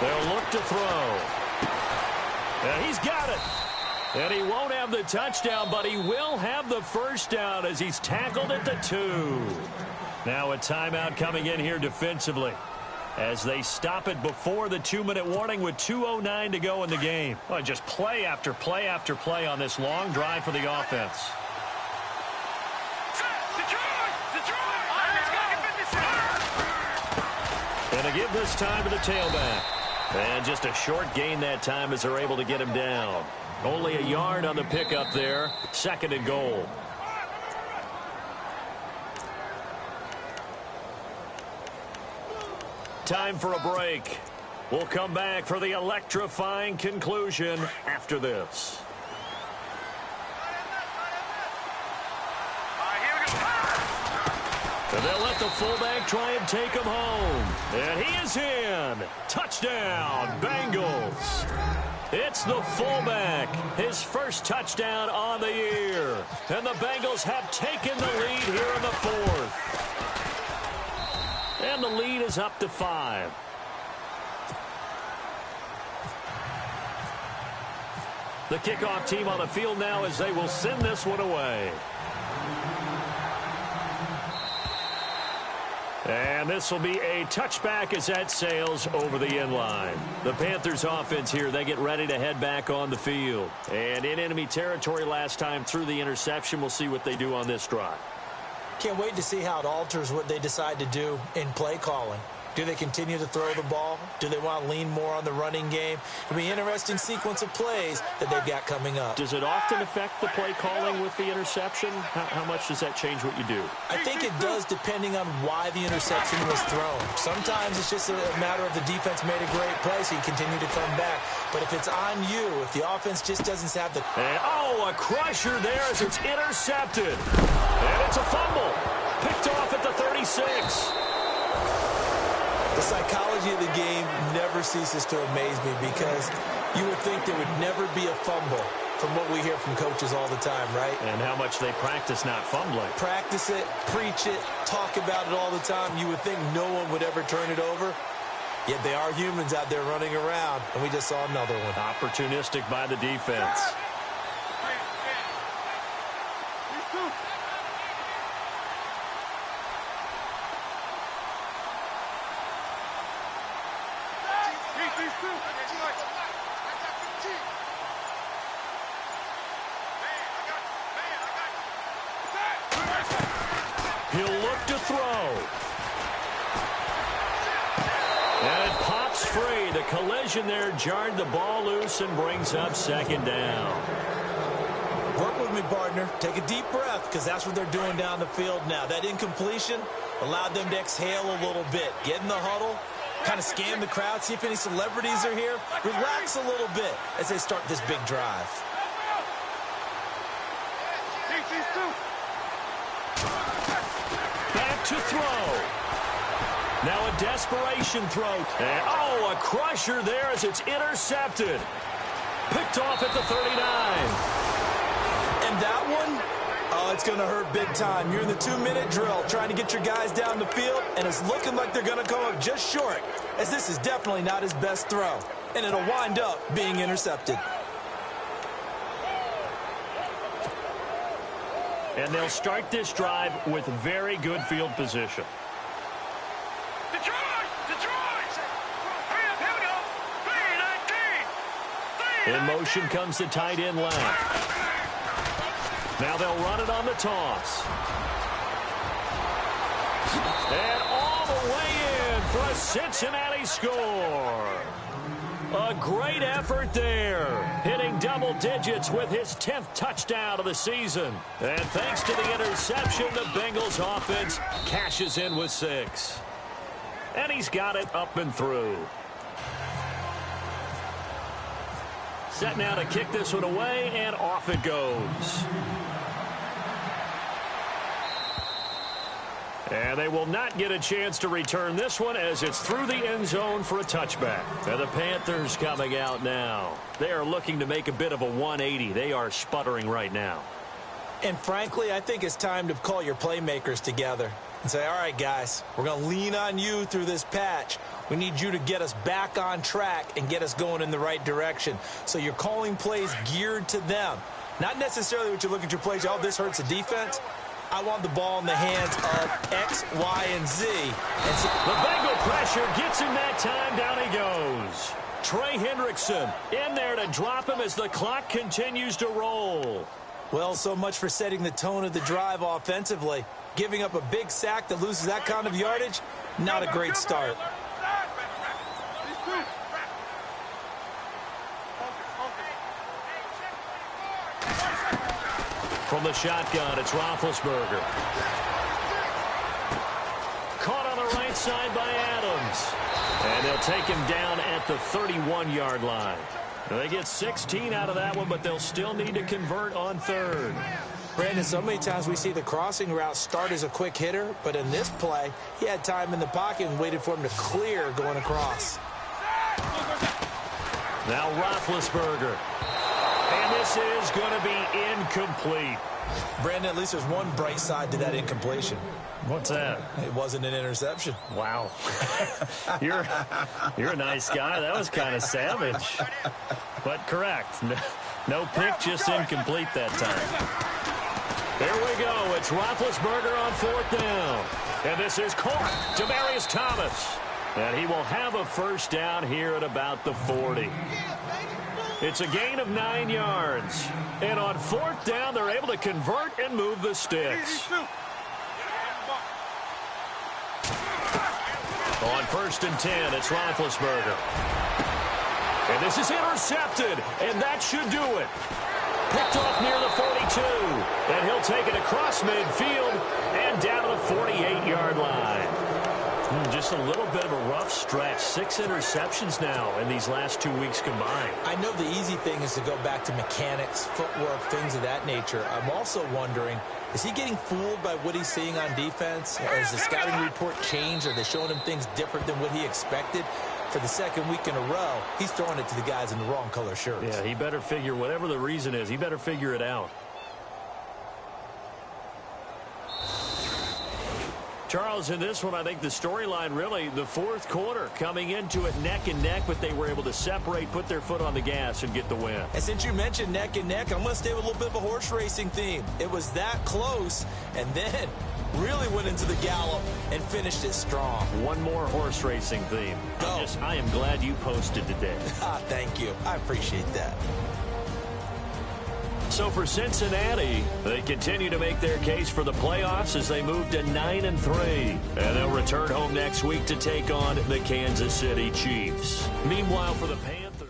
They'll look to throw. And he's got it. And he won't have the touchdown, but he will have the first down as he's tackled at the 2. Now a timeout coming in here defensively as they stop it before the 2-minute warning with 2:09 to go in the game. Oh, just play after play after play on this long drive for the offense. And to give this time to the tailback. And just a short gain that time as they're able to get him down. Only a yard on the pickup there. 2nd and goal. Time for a break. We'll come back for the electrifying conclusion after this. And they'll let the fullback try and take him home. And he is in. Touchdown, Bengals. It's the fullback. His first touchdown on the year. And the Bengals have taken the lead here in the 4th. And the lead is up to 5. The kickoff team on the field now as they will send this one away. And this will be a touchback as that sails over the end line. The Panthers offense here, they get ready to head back on the field. And in enemy territory last time through the interception, we'll see what they do on this drive. Can't wait to see how it alters what they decide to do in play calling. Do they continue to throw the ball? Do they want to lean more on the running game? It'll be an interesting sequence of plays that they've got coming up. Does it often affect the play calling with the interception? How much does that change what you do? I think it does depending on why the interception was thrown. Sometimes it's just a matter of the defense made a great play, so you continue to come back. But if it's on you, if the offense just doesn't have the... And, a crusher there as it's intercepted. And it's a fumble. Picked off at the 36. The psychology of the game never ceases to amaze me because you would think there would never be a fumble from what we hear from coaches all the time, right? And how much they practice not fumbling. Practice it, preach it, talk about it all the time. You would think no one would ever turn it over. Yet they are humans out there running around, and we just saw another one. Opportunistic by the defense. He'll look to throw. And it pops free. The collision there jarred the ball loose and brings up 2nd down. Work with me, partner. Take a deep breath because that's what they're doing down the field now. That incompletion allowed them to exhale a little bit. Get in the huddle, kind of scan the crowd, see if any celebrities are here. Relax a little bit as they start this big drive. Back to throw. Now a desperation throw. And, a crusher there as it's intercepted. Picked off at the 39. And that one, it's going to hurt big time. You're in the 2-minute drill trying to get your guys down the field, and it's looking like they're going to come up just short, as this is definitely not his best throw. And it'll wind up being intercepted. And they'll start this drive with very good field position. In motion comes the tight end left. Now they'll run it on the toss. And all the way in for a Cincinnati score. A great effort there, hitting double digits with his 10th touchdown of the season. And thanks to the interception, the Bengals offense cashes in with 6. And he's got it up and through. Set now to kick this one away, and off it goes. And they will not get a chance to return this one as it's through the end zone for a touchback. And the Panthers coming out now. They are looking to make a bit of a 180. They are sputtering right now. And frankly, I think it's time to call your playmakers together. and say, all right, guys, we're going to lean on you through this patch. We need you to get us back on track and get us going in the right direction. So you're calling plays geared to them. Not necessarily what you look at your plays, oh, this hurts the defense. I want the ball in the hands of X, Y, and Z. And so the Bengal pressure gets him that time. Down he goes. Trey Hendrickson in there to drop him as the clock continues to roll. Well, so much for setting the tone of the drive offensively. Giving up a big sack that loses that kind of yardage, not a great start. From the shotgun, it's Roethlisberger. Caught on the right side by Adams. And they'll take him down at the 31-yard line. They get 16 out of that one, but they'll still need to convert on third. Brandon, so many times we see the crossing route start as a quick hitter, but in this play, he had time in the pocket and waited for him to clear going across. Now Roethlisberger. And this is going to be incomplete. Brandon, at least there's one bright side to that incompletion. What's that? It wasn't an interception. Wow. You're a nice guy. That was kind of savage. But correct. No pick, just incomplete that time. There we go. It's Roethlisberger on fourth down. And this is caught. Demaryius Thomas. And he will have a first down here at about the 40. It's a gain of 9 yards. And on fourth down, they're able to convert and move the sticks. On first and 10, it's Roethlisberger. And this is intercepted, and that should do it. Picked off near the 42, and he'll take it across midfield and down to the 48-yard line. Just a little bit of a rough stretch. 6 interceptions now in these last 2 weeks combined. I know the easy thing is to go back to mechanics, footwork, things of that nature. I'm also wondering, is he getting fooled by what he's seeing on defense? Or has the scouting report changed? Are they showing him things different than what he expected? For the second week in a row, he's throwing it to the guys in the wrong color shirts. Yeah, he better figure, whatever the reason is, he better figure it out. Charles, in this one, I think the storyline really, the fourth quarter, coming into it neck and neck, but they were able to separate, put their foot on the gas, and get the win. And since you mentioned neck and neck, I'm going to stay with a little bit of a horse racing theme. It was that close, and then really went into the gallop and finished it strong. One more horse racing theme. I am glad you posted today. Thank you. I appreciate that. So for Cincinnati, they continue to make their case for the playoffs as they move to 9-3. And they'll return home next week to take on the Kansas City Chiefs. Meanwhile, for the Panthers...